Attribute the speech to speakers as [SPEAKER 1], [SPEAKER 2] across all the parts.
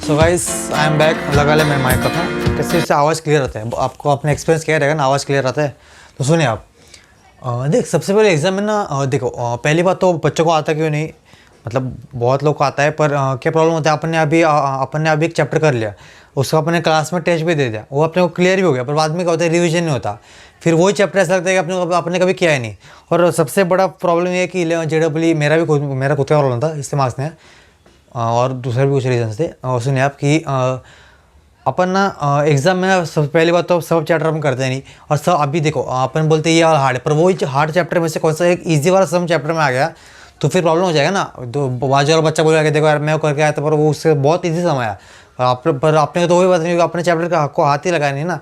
[SPEAKER 1] So guys I am back. लगा ले मेरे माइक का कैसे इससे आवाज़ क्लियर आता है। आपको अपना एक्सपीरियंस क्या रहेगा ना, आवाज़ क्लियर आता है तो सुनिए आप। देख सबसे पहले एग्ज़ाम में ना देखो पहली बात तो बच्चों को आता क्यों नहीं, मतलब बहुत लोग को आता है पर क्या प्रॉब्लम होता है, अपन ने अभी एक चैप्टर कर लिया, उसका अपने क्लास में टेस्ट भी दे दिया, वो अपने को क्लियर भी हो गया, पर बाद में क्या होता है रिवीजन नहीं होता, फिर वही चैप्टर ऐसा लगता है कि आपने कभी किया ही नहीं। और सबसे बड़ा प्रॉब्लम ये है कि JEE मेरा खुद का प्रॉब्लम था, इससे मार्क्स नहीं है और दूसरे भी कुछ रीजन थे। और सुनिए आप कि अपन ना एग्ज़ाम में सब पहली बात तो सब चैप्टर हम करते नहीं, और सब अभी देखो अपन बोलते हैं ये वाला हार्ड है, पर वही हार्ड चैप्टर में से कौन सा एक ईजी वाला सम चैप्टर में आ गया तो फिर प्रॉब्लम हो जाएगा ना। तो बाजू वाला बच्चा बोलेगा कि देखो यार मैं करके आया था पर वो उससे बहुत ईजी सम आया, पर आपने तो वही बात नहीं, अपने चैप्टर का आपको हाथ ही लगाया नहीं ना।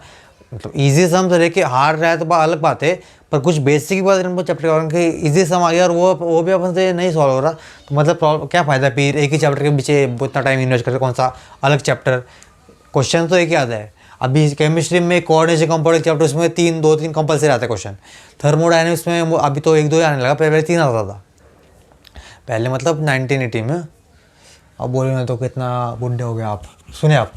[SPEAKER 1] मतलब ईजी सम से लेके हार्ड रहा है तो अलग बात है, पर कुछ बेसिक बात चैप्टर के ईजी सम आ गया और वो भी अपन से नहीं सॉल्व हो रहा, तो मतलब प्रॉब्लम क्या फ़ायदा फिर एक ही चैप्टर के पीछे इतना टाइम इन्वेस्ट करके, कौन सा अलग चैप्टर, क्वेश्चन तो एक ही आता है। अभी केमिस्ट्री में कोऑर्डिनेशन कंपाउंड चैप्टर उसमें दो तीन कंपलसरी आता है क्वेश्चन। थर्मोडायनेमिक्स में अभी तो एक दो ही आने लगा, पहले 3 आता था पहले, मतलब 1980 में। अब बोले ना तो कितना बुढ़े हो गए आप। सुने आप,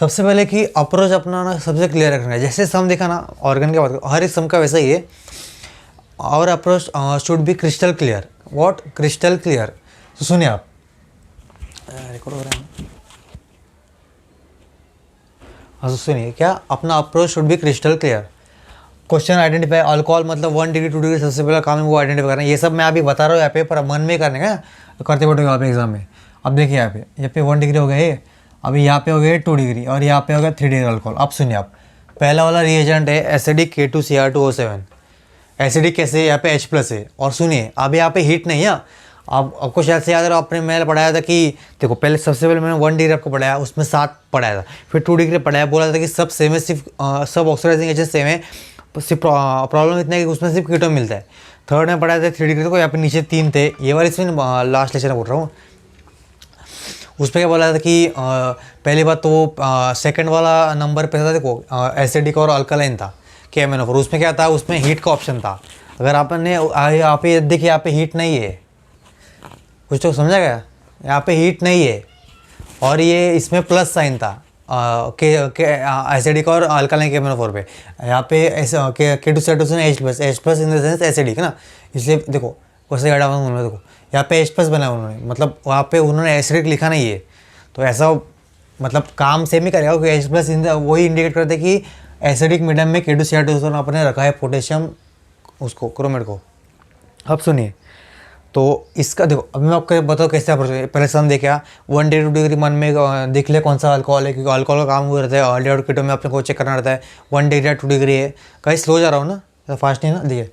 [SPEAKER 1] सबसे पहले कि अप्रोच अपना ना सबसे क्लियर रखना है। जैसे सम देखा ना, ऑर्गन की बात हर एक सम का वैसा ही है, और approach should be crystal clear. What crystal clear, तो सुनिए आप, रिकॉर्ड हो रहा है। हाँ तो सुनिए, क्या अपना approach should be crystal clear. Question identify alcohol, मतलब 1 डिग्री 2 डिग्री सबसे पहला काम है वो आइडेंटिफाई करना है। ये सब मैं अभी बता रहा हूँ यहाँ पे, पर मन में करने का करते बैठोगे आप एग्जाम में। अब देखिए यहाँ पे 1 डिग्री हो गया है, अभी यहाँ पे हो गया 2 डिग्री और यहाँ पे हो गया 3 डिग्री अल्कोहल। अब सुनिए आप, पहला वाला रिएजेंट है एसिडिक K2Cr2O7। एसिडिक कैसे, यहाँ पे H+ है, और सुनिए अब यहाँ पे हीट नहीं है। अब आपको शायद से याद है, आपने मैंने पढ़ाया था कि देखो पहले सबसे पहले मैंने 1 डिग्री आपको पढ़ाया, उसमें 7 पढ़ाया था, फिर 2 डिग्री पढ़ाया, बोला था कि सब सेम है, सिर्फ सब ऑक्सीडाइजिंग एजेंट सेम है, सिर्फ प्रॉब्लम इतना है कि उसमें सिर्फ कीटोन मिलता है। थर्ड में पढ़ाया था 3 डिग्री को, यहाँ पे नीचे 3 थे, ये वाले इसमें लास्ट लेक्चर में बोल रहा हूँ। उस पर क्या बोला था कि पहली बात तो सेकंड वाला नंबर पे था देखो एसिडिक और अल्कलाइन था KMnO4। उसमें क्या था, उसमें हीट का ऑप्शन था। अगर आपने यहाँ पे देखिए यहाँ पे हीट नहीं है, कुछ तो समझा गया, यहाँ पे हीट नहीं है, और ये इसमें प्लस साइन था के एसिडिक और अल्कलाइन KMnO4 पे। यहाँ पे K2Cr2 H+ in the sense acidic ना, इसलिए देखो कैसे गाड़ा उन्होंने, देखो यहाँ पे H+ बना उन्होंने, मतलब वहाँ पे उन्होंने एसिडिक लिखा नहीं है, तो ऐसा मतलब काम सेम ही करेगा क्योंकि H+ इन वही इंडिकेट करते हैं कि एसिडिक मीडियम में K2Cr2 आपने रखा है पोटेशियम उसको क्रोमेट को। अब सुनिए, तो इसका देखो अभी मैं आपको बताओ कैसे अप्रोच है। पहले सम देखा 1 डिग्री 2 डिग्री मन में देख ले कौन सा अल्कोहल है, क्योंकि अल्कोहल का काम हुआ रहता है ऑल्डिहाइड कीटोन में अपने को चेक करना रहता है। 1 डिग्री या 2 डिग्री है, कहीं स्लो जा रहा हूँ ना, फास्ट नहीं ना। देखिए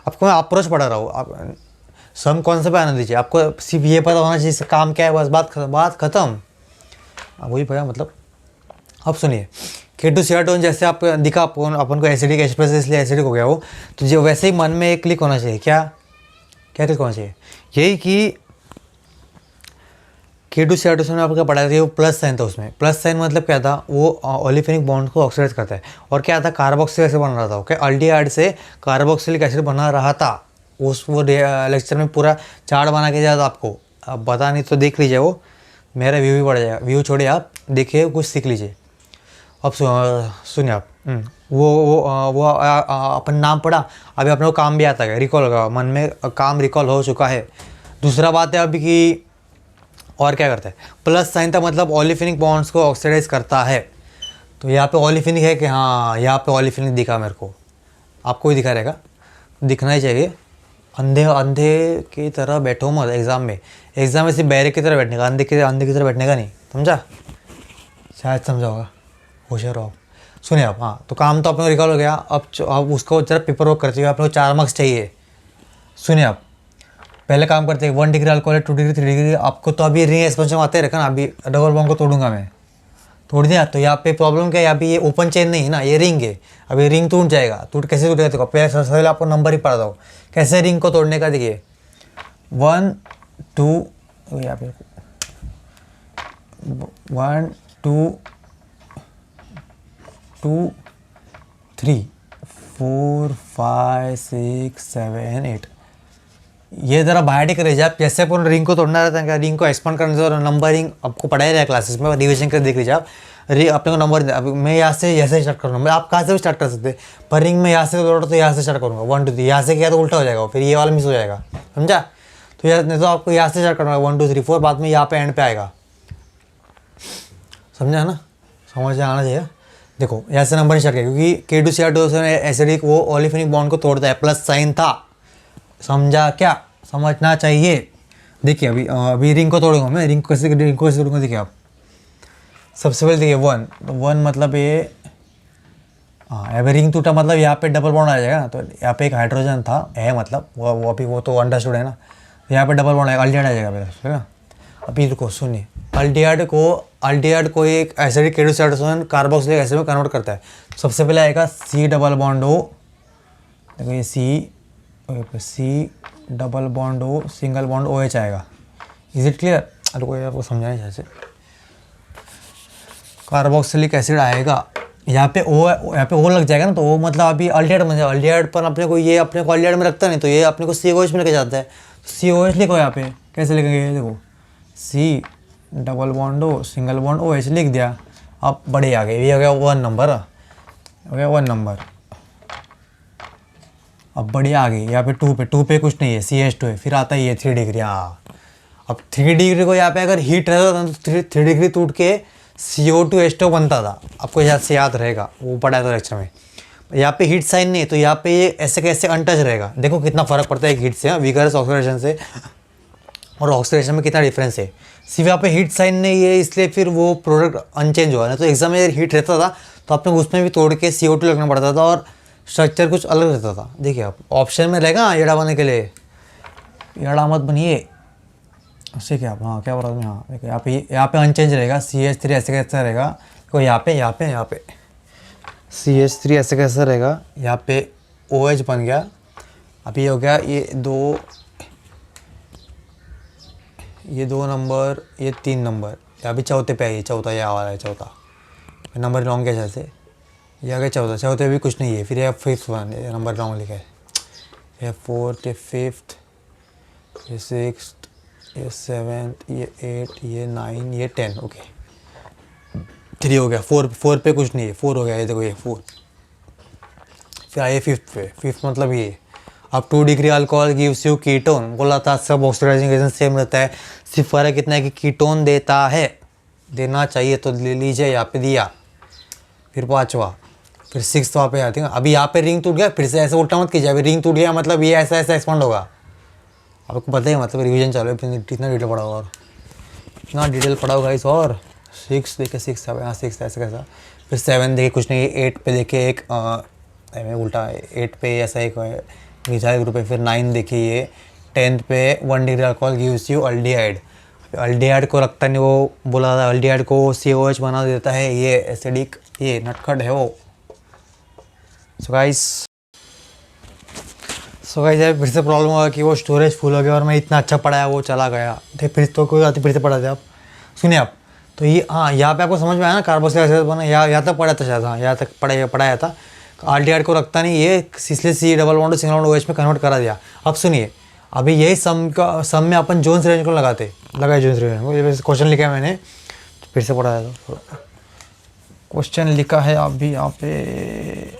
[SPEAKER 1] आपको मैं अप्रोच पढ़ा रहा हूँ, आप सम कौन सा पे आना दीजिए, आपको सिर्फ ये पता होना चाहिए काम क्या है, बस बात खत्म। वही पढ़ा मतलब। अब सुनिए K2Cr2 जैसे आप दिखा अपन को एसिडिक H+ इसलिए एसिडिक हो गया वो, तो जो वैसे ही मन में एक क्लिक होना चाहिए, क्या क्लिक होना चाहिए, यही कि K2Cr2 में आपका पढ़ा था वो प्लस साइन था, उसमें प्लस साइन मतलब क्या था, वो ओलिफेनिक बॉन्ड को ऑक्सीडाइज करता है। और क्या था, कार्बोक्सिलिक एसिड बन रहा था, ओके अल्डिहाइड से कार्बोक्सिलिक एसिड बना रहा था। उस वो लेक्चर में पूरा चार्ट बना के जाता आपको, अब बता नहीं तो देख लीजिए, वो मेरा व्यू भी पड़ जाएगा, व्यू छोड़िए आप देखिए कुछ सीख लीजिए। अब सुनिए आप, वो अपन नाम पढ़ा, अभी अपने को काम भी आता है, रिकॉल होगा मन में, काम रिकॉल हो चुका है। दूसरा बात है अभी कि और क्या करता है, प्लस साइन था मतलब ओलिफिनिक बॉन्ड्स को ऑक्सीडाइज करता है। तो यहाँ पे ओलिफिनिक है कि हाँ, यहाँ पे ओलिफिनिक दिखा मेरे को, आपको भी दिखा रहेगा, दिखना ही चाहिए। अंधे अंधे की तरह बैठो मत एग्ज़ाम में सिर्फ बैरे की तरह बैठने का, अंधे की तरह बैठने का नहीं, समझा, शायद समझा होगा, होशियार हो आप। सुनिए आप, हाँ तो काम तो अपने को रिकॉल हो गया। अब उसको जरा पेपर वर्क करते हुए अपने को 4 मार्क्स चाहिए। सुनिए आप, पहले काम करते हैं 1 डिग्री अल्कोहल 2 डिग्री 3 डिग्री, आपको तो अभी रिंग एक्सपेंशन आते रखा ना, अभी डबल बॉन्ड को तोड़ूंगा मैं, तोड़ दिया। तो यहाँ पे प्रॉब्लम क्या है, अभी ये ओपन चेन नहीं है ना, ये रिंग है, अभी रिंग टूट जाएगा, कैसे टूटेगा देखो, पहले आपको नंबर ही पढ़ा दो कैसे रिंग को तोड़ने का। देखिए 1 2 यहाँ पे 1 2 2 3 4 5 6 7 8 ये ज़रा बायोटिक रह जाए, जैसे अपन रिंग को तोड़ना रहता है क्या, रिंग को एक्सपांड करने से, और नंबरिंग आपको पढ़ाया रहा क्लासेस में, रिविजन कर देख लीजिए आप। अपने को नंबर, अभी मैं यहाँ से ऐसे स्टार्ट करूँगा, मैं आप कहाँ से भी स्टार्ट कर सकते हैं, पर रिंग में यहाँ से तोड़ा तो यहाँ से स्टार्ट करूँगा 1 2 3, यहाँ से किया तो उल्टा हो जाएगा, फिर ये वाला मिस हो जाएगा, समझा। तो यार नहीं तो आपको यहाँ से स्टार्ट करना है 1 2 3 4, बाद में यहाँ पे एंड पे आएगा, समझा ना, समझ में आना चाहिए। देखो यहाँ से नंबर स्टार्ट किया, क्योंकि K2Cr2 एसिडिक वो ओलिफिनिक बॉन्ड को तोड़ता है, प्लस साइन था, समझा क्या, समझना चाहिए। देखिए अभी रिंग को तोड़ूंगा मैं, रिंग को कैसे तोड़ूंगा, देखिए आप सबसे पहले देखिए 1, तो 1 मतलब ये, हाँ अभी रिंग टूटा मतलब यहाँ पे डबल बॉन्ड आ जाएगा ना, तो यहाँ पे एक हाइड्रोजन था है, मतलब वो अभी वो तो अंडरस्टूड है ना, तो यहाँ पे डबल बॉन्ड आएगा, अल्डिहाइड आ जाएगा मेरा, है ना। अभी रुको सुनिए, अल्डिहाइड को एक एसिडिक K2Cr2 कार्बोक्सिलिक एसिड में कन्वर्ट करता है। सबसे पहले आएगा C डबल बॉन्ड O, देखो ये C double bond O single bond OH आएगा। Is it clear? रुको ये आपको समझाना चाहिए से, कार्बोक्सिलिक एसिड आएगा, यहाँ पे O लग जाएगा ना, तो O मतलब अभी अल्डिहाइड बन जाएगा। अल्डिहाइड पर अपने को अल्डिहाइड में रखता नहीं, तो ये अपने को COH में लेके जाता है। COH लिखो यहाँ पे, कैसे लिखेंगे, देखो C double bond O single bond OH लिख दिया। अब बड़े आ गए, ये हो गया 1 नंबर, हो गया 1 नंबर। अब बढ़िया आ गई यहाँ पे 2 पे कुछ नहीं है, CH2 है, फिर आता है ये 3 डिग्री। हाँ अब 3 डिग्री को यहाँ पे अगर हीट रहता तो 3 डिग्री टूट के CO2H2 बनता था, आपको याद से याद रहेगा, वो पढ़ा था लेक्चर में। यहाँ पे हीट साइन नहीं है, तो यहाँ पे ये ऐसे कैसे अनटच रहेगा। देखो कितना फर्क पड़ता है हीट से, विगरस ऑक्सीडेशन से और ऑक्सीडेशन में कितना डिफरेंस है। सिर्फ यहाँ पे हीट साइन नहीं है, इसलिए फिर वो प्रोडक्ट अनचेंज हुआ ना। तो एग्जाम में हीट रहता था तो आपने उसमें भी तोड़ के CO2 लगना पड़ता था, और स्ट्रक्चर कुछ अलग रहता था। देखिए आप ऑप्शन में रहेगा येड़ा बनने के लिए, येड़ा मत बनिए, उससे क्या आप, हाँ क्या बोला मैं, हाँ देखिए यहाँ पे अनचेंज रहेगा, CH3 ऐसे कैसा रहेगा, तो यहाँ पे CH3 ऐसे कैसा रहेगा, यहाँ पे OH बन गया। अभी हो गया ये दो नंबर, ये 3 नंबर, अभी चौथे पे आई, चौथा ये वाला है, चौथा नंबर लॉन्ग के जैसे ये आ गया चौथा। चौथे भी कुछ नहीं है, फिर ये 5th वन नंबर लॉन्ग लिखा है, ये 4th, ये 5th, ये 6th, ये 7th, ये 8th, ये 9, ये 10, ओके 3 हो गया। 4 पे कुछ नहीं है, 4 हो गया, ये देखो ये 4। फिर आइए 5th पे, 5th मतलब ये, अब 2 degree alcohol gives you ketone, बोला था सब ऑक्सीडाइजिंग एजेंट सेम रहता है, सिर्फ फर्क कितना है कि कीटोन देता है, देना चाहिए तो ले लीजिए, यहाँ पे दिया। फिर 5वां, फिर 6th वहाँ पे आती है। अभी यहाँ पे रिंग टूट गया, फिर से ऐसे उल्टा मत कीजिए, अभी रिंग टूट गया मतलब ये ऐसा एक्सपांड होगा। आपको पता ही मतलब रिवीजन चालू है, कितना डिटेल पढ़ा होगा, और इतना डिटेल पढ़ा होगा इस। और 6 देखे 6 यहाँ 6 ऐसे कैसा, फिर 7 देखे कुछ नहीं, 8 पे देखे एक उल्टा 8 पे ऐसा एक मिथाइल ग्रुप है। फिर 9 देखिए ये 10th पे 1 degree alcohol gives you aldehyde. Aldehyde को रखता नहीं, वो बोला था अल्डिहाइड को COH बना देता है, ये एसिडिक, ये नटखट है वो। सो गाइस यार फिर से प्रॉब्लम हुआ कि वो स्टोरेज फुल हो गया, और मैं इतना अच्छा पढ़ाया वो चला गया। फिर तो कोई बात नहीं, फिर से पढ़ा दे आप, सुनिए आप। तो ये हाँ यहाँ पे आपको समझ में आया ना, कार्बोक्सिलिक एसिड बना, यहाँ तक पढ़ा था शायद, हाँ यहाँ तक पढ़ाया था। अल्डिहाइड को रखता नहीं, ये इसलिए C double bond single bond OH में कन्वर्ट करा दिया। अब सुनिए, अभी यही सम में अपन जोन्स रेंज को लगाए जोन्स रेंज को। क्वेश्चन लिखा है मैंने, फिर से पढ़ा है, तो क्वेश्चन लिखा है आप भी यहाँ पे।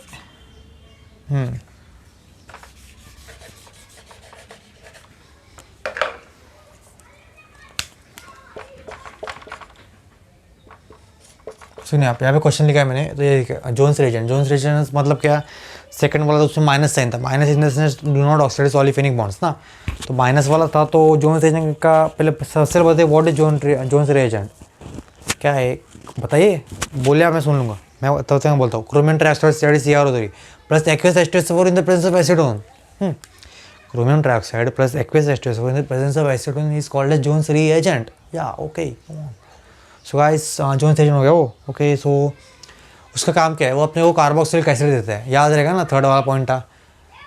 [SPEAKER 1] सुनिए आप, यहाँ पे क्वेश्चन लिखा है मैंने, तो ये जोन्स रेजिस्टेंस मतलब क्या, सेकंड वाला तो उसमें माइनस साइन था, minus in the sense do not oxidise olefinic bonds ना, तो माइनस वाला था। तो जोन्स रेजिस्टेंस का पहले सबसे बताइए, व्हाट इज जोन्स रेजिस्टेंस क्या है बताइए, बोलिए आप, मैं सुन लूँगा। मैं तब तक बोलता हूँ, chromium trioxide CrO3 plus aqueous H2SO4 in the presence of acetone. Chromium trioxide plus aqueous H2SO4 in the presence of acetone is called as Jones reagent. या okay, so guys Jones agent हो गया वो, okay. सो उसका काम क्या है, वो अपने को कार्बोक्सिलिक एसिड देता है, याद रहेगा ना, 3rd वाला पॉइंट था।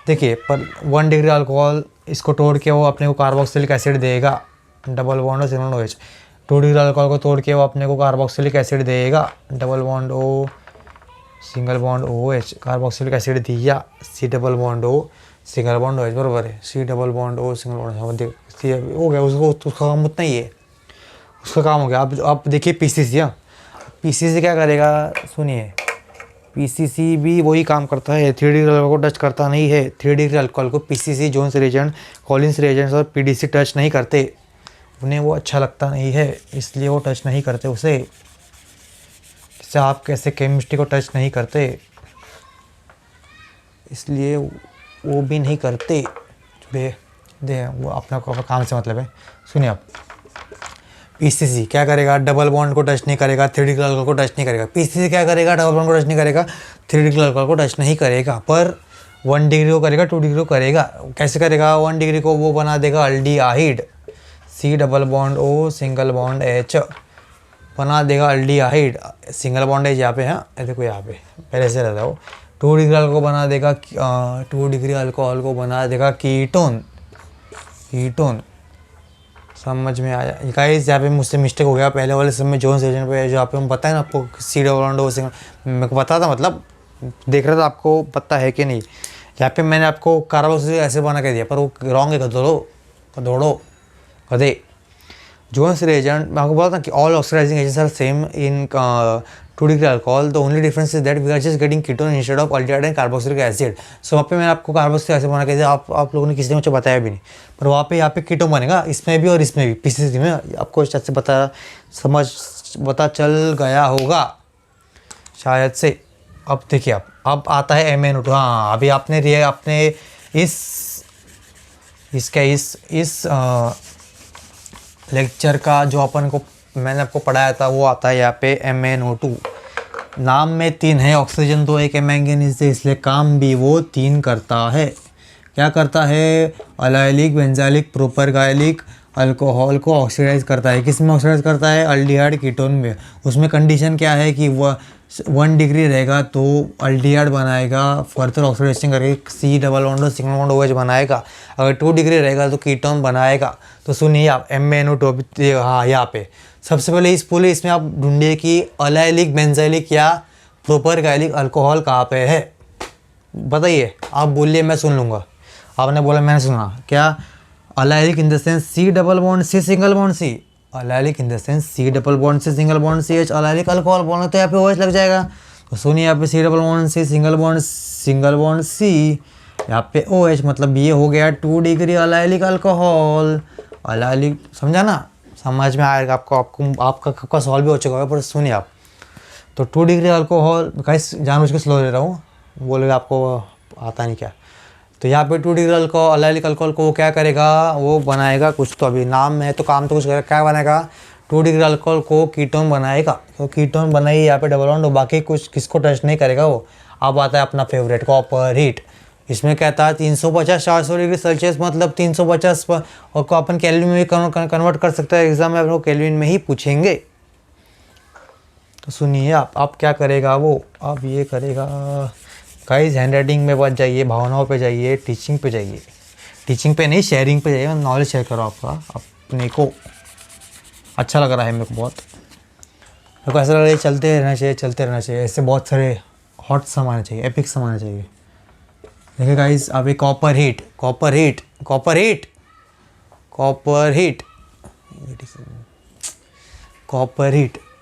[SPEAKER 1] देखिए पर 1 डिग्री अल्कोहल इसको तोड़ के वो अपने को कार्बोक्सिलिक एसिड देगा, डबल बॉन्ड और single bond OH। 2 degree alcohol को तोड़ के वो अपने को कार्बोक्सिलिक एसिड देगा, double bond O single bond OH, carboxylic acid दिया, C double bond O single bond OH बराबर है C double bond O single bond C हो गया। उसको उसका काम उतना ही है, उसका काम हो गया। आप देखिए PCC, हाँ PCC क्या करेगा सुनिए, PCC भी वही काम करता है, 3 डिग्री अल्कोहल को टच करता नहीं है। 3 डिग्री अल्कोहल को PCC Jones reagent, Collins reagents और PDC टच नहीं करते, उन्हें वो अच्छा लगता नहीं है, इसलिए वो टच नहीं करते उसे। इससे आप कैसे केमिस्ट्री को टच नहीं करते, इसलिए वो भी नहीं करते। दे वो अपना काम से मतलब है। सुनिए आप, PCC क्या करेगा, डबल बॉन्ड को टच नहीं करेगा, 3 डिग्री अल्कोहल को टच नहीं करेगा। PCC क्या करेगा, डबल बॉन्ड को टच नहीं करेगा, 3 डिग्री अल्कोहल को टच नहीं करेगा, पर 1 डिग्री को करेगा, 2 डिग्री को करेगा। कैसे करेगा, 1 डिग्री को वो बना देगा aldehyde, C double bond O single bond H बना देगा अल्डिहाइड, सिंगल बॉन्ड H यहाँ पे है, देखो यहाँ पे पहले से रहता है वो। 2 डिग्री अल्कोहल को बना देगा 2 डिग्री अल्कोहल को बना देगा कीटोन। कीटोन समझ में आया गाइस? यहाँ पे मुझसे मिस्टेक हो गया, पहले वाले सब में जोन्स रिएजेंट पे जो आप पता है ना आपको C double bond O single, मेरे को पता था, मतलब देख रहा था आपको पता है कि नहीं। यहाँ पे मैंने आपको कार्बोक्सिलिक ऐसे बना के दिया, पर वो रॉन्ग है, दौड़ो कदे। जोन्स रिएजेंट मैं आपको बोला था कि all oxidising agents are same in 2 degree alcohol, the only difference is that we are just getting ketone instead of aldehyde and carboxylic acid. So वहाँ पे मैंने आपको कार्बोक्सिलिक एसिड बना के दिया, आप लोगों ने किसी ने मुझे बताया भी नहीं, पर वहाँ पे यहाँ पे कीटोन बनेगा, इसमें भी और इसमें भी। PCC में आपको अच्छे से पता चल गया होगा शायद से। अब देखिए आप, अब आता है MnO2। हाँ अभी आपने इस लेक्चर का जो मैंने आपको पढ़ाया था वो आता है यहाँ पे MnO2। नाम में 3 है, ऑक्सीजन तो एक है, मैंगनीज से, इसलिए काम भी वो 3 करता है। क्या करता है, अलाइलिक बेंजाइलिक प्रोपरगाइलिक अल्कोहल को ऑक्सीडाइज करता है। किस में ऑक्सीडाइज करता है, अल्डिहाइड कीटोन में। उसमें कंडीशन क्या है कि वह 1 डिग्री रहेगा तो अल्डिहाइड बनाएगा, फर्दर ऑक्सीडेशन करके C double bond single bond OH बनाएगा। अगर 2 डिग्री रहेगा तो कीटोन बनाएगा। तो सुनिए आप, MnO2, हाँ यहाँ पे सबसे पहले इसमें आप ढूंढिए कि अलाइलिक बेंजाइलिक या प्रोपरगाइलिक अल्कोहल कहाँ पे है, बताइए। आप बोलिए, मैं सुन लूँगा। आपने बोला मैंने सुना, क्या allylic in the sense C double bond C single bond C, allylic in the sense C double bond C single bond CH, allylic alcohol बोलना तो यहाँ पे OH लग जाएगा। तो सुनिए यहाँ पे C double bond C single bond C, यहाँ पे OH, मतलब ये हो गया 2 डिग्री अलाइलिक अल्कोहल। अलाइलिक समझा ना, समझ में आएगा आपका सॉल्व भी हो चुका है। पर सुनिए आप, तो 2 डिग्री अल्कोहल, गाइस जानबूझ के स्लो ले रहा हूँ, बोलेगा आपको आता नहीं क्या। तो यहाँ पे 2 डिग्री अल्कोहल अलाइलिक अल्कोहल को वो क्या करेगा, वो बनाएगा कुछ, तो अभी नाम में है तो काम तो कुछ करेगा। क्या बनाएगा, 2 डिग्री अल्कोहल को कीटोन बनाएगा। तो कीटोन बनाई यहाँ पे डबल बॉन्ड, बाकी कुछ किसको टच नहीं करेगा वो। अब आता है अपना फेवरेट कॉपर हीट। इसमें कहता है 350-400 डिग्री सेल्सियस, मतलब 350 और को अपन केल्विन में भी कन्वर्ट कर सकते हैं। एग्जाम में अपन को केल्विन में ही पूछेंगे। तो सुनिए आप क्या करेगा वो, अब ये करेगा गाइस, हैंड राइटिंग में बच जाइए, भावनाओं पे जाइए, टीचिंग पे जाइए, टीचिंग पे नहीं शेयरिंग पे जाइए, नॉलेज शेयर करो आपका अपने को। अच्छा लग रहा है मेरे को बहुत, मेरे को ऐसा लग रहा है चलते रहना चाहिए। ऐसे बहुत सारे हॉट सामान चाहिए, एपिक सामान चाहिए। देखिए गाइस, अब एक कॉपर हीट।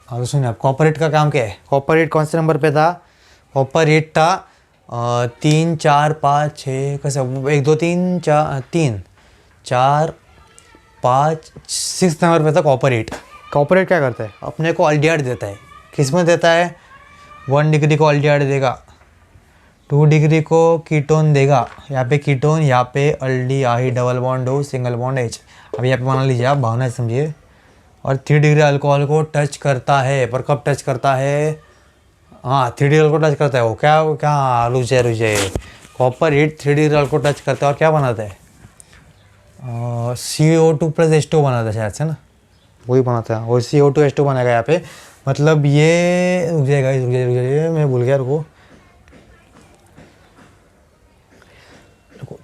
[SPEAKER 1] और सुनिए आप, कॉपर हीट का काम क्या है, कॉपर हीट कौन से नंबर पे था, कॉपर हीट था 3 4 5 6 कैसे 1 2 3 4 5 6 नंबर पे था कॉपर हीट। कॉपर हीट क्या करता है, अपने को अल्डिहाइड देता है। किस में देता है, 1 डिग्री को अल्डिहाइड देगा, 2 डिग्री को कीटोन देगा, यहाँ पे कीटोन, यहाँ पे aldehyde double bond O single bond H। अब यहाँ पे मान लीजिए आप, भावना समझिए। और 3 डिग्री अल्कोहल को टच करता है, पर कब टच करता है, हाँ 3 डिग्री अल्कोहल टच करता है। वो क्या रुक जाए, कॉपर हीट 3 डिग्री अल्कोहल को टच करता है और क्या बनाता है, CO2 प्लस H2 बनाता है शायद से ना, वही बनाता है। और CO2 H2 बनेगा यहाँ पे, मतलब ये रुक जाइए, मैं भूल गया, रुको।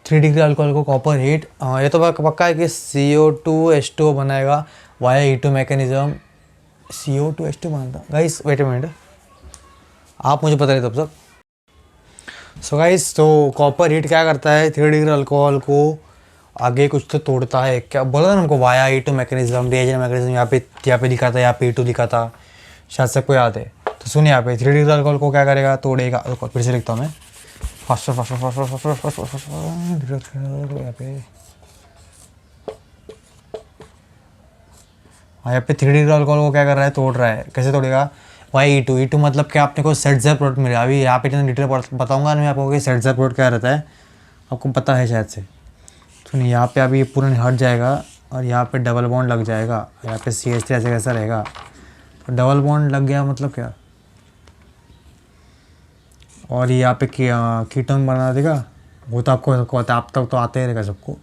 [SPEAKER 1] 3 डिग्री अल्कोहल को कॉपर हीट, ये तो पक्का है कि CO2 H2 बनाएगा via E2 mechanism. CO2 H2 बनाता गाइस, वेट अ मिनट, आप मुझे बता रहे तब तक। सो गाइस, तो कॉपर हीट क्या करता है, 3 डिग्री अल्कोहल को आगे कुछ तो तोड़ता है, क्या बोला था ना हमको, via E2 mechanism, reagent mechanism. यहाँ पे लिखा था, यहाँ पे E2 लिखा था, शायद सबको याद है। तो सुनिए, यहाँ पे 3 डिग्री अल्कोहल को क्या करेगा, तोड़ेगा। फिर से लिखता हूँ मैं, fast fast fast fast fast fast fast fast यहाँ पे, यहाँ पे 3 डिग्री अल्कोहल को क्या कर रहा है, तोड़ रहा है। कैसे तोड़ेगा, वाई E2 मतलब क्या, आपने को सेटजर प्रोडक्ट मिलेगा। अभी यहाँ पे इतना डिटेल बताऊंगा मैं आपको कि सेटजर प्रोडक्ट क्या रहता है, आपको पता है शायद से। तो नहीं, यहाँ पे अभी पूरा हट जाएगा और यहाँ पे डबल बॉन्ड लग जाएगा। यहाँ पे CH3 ऐसे कैसा रहेगा, तो डबल बॉन्ड लग गया मतलब क्या, और यहाँ पे कीटोन बना देगा। वो तो आपको आता है, आप तक तो आते रहेगा सबको।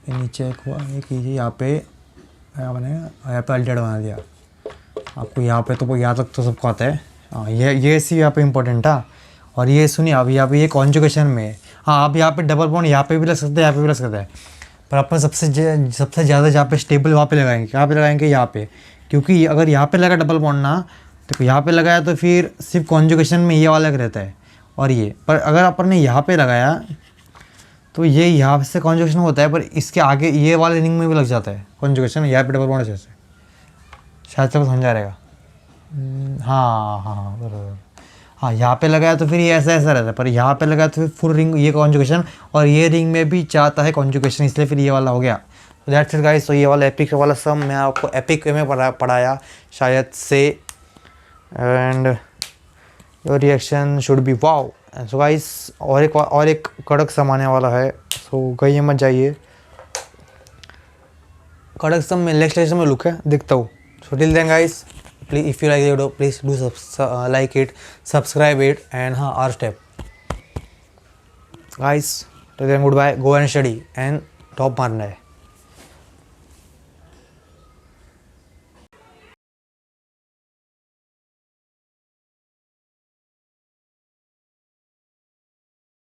[SPEAKER 1] ये नीचे एक हुआ, ये कीजिए, यहाँ पे क्या बनेगा, यहाँ पे अल्टेड बना दिया आपको। यहाँ पे तो यहाँ तक तो सबको आता है। हाँ, ये सी यहाँ पे इम्पोर्टेंट था। और ये सुनिए, अब यहाँ पे ये कॉन्जुगेशन में है। हाँ, आप यहाँ पे डबल बॉन्ड यहाँ पे भी लग सकते हैं, यहाँ पे भी लग सकता है, पर अपन सबसे ज़्यादा जहाँ पे स्टेबल वहाँ पे लगाएंगे। कहाँ पे लगाएंगे, यहाँ पे। क्योंकि अगर यहाँ पे लगा डबल बॉन्ड ना, तो यहाँ पे लगाया तो फिर सिर्फ कॉन्जुगेशन में ये वाला रहता है और ये। पर अगर अपन ने यहाँ पे लगाया तो ये यहाँ से कॉन्जुगेशन होता है, पर इसके आगे ये वाले रिंग में भी लग जाता है कॉन्जुगेशन। यहाँ पे डबल बॉन्ड जैसे, शायद तक समझा रहेगा। हाँ हाँ हाँ, बराबर। हाँ, यहाँ पे लगाया तो फिर ये ऐसा ऐसा रहता है, पर यहाँ पे लगाया तो फिर फुल रिंग ये कॉन्जुगेशन, और ये रिंग में भी चाहता है कॉन्जुगेशन, इसलिए फिर ये वाला हो गया। तो दैट्स इट गाइस। तो ये वाला एपिक वाला सब मैं आपको एपिक वे में पढ़ाया शायद से, and your reaction should be wow. So guys, और एक कड़क सम आने वाला है, सो कहीं मत जाइए। कड़क सम में नेक्स्ट लेक्चर में लुक है, देखता हूँ। So till then guys, please, if you like the video, please do like it, subscribe it, and हाँ, our step guys, till then goodbye, go and study and top मारना है।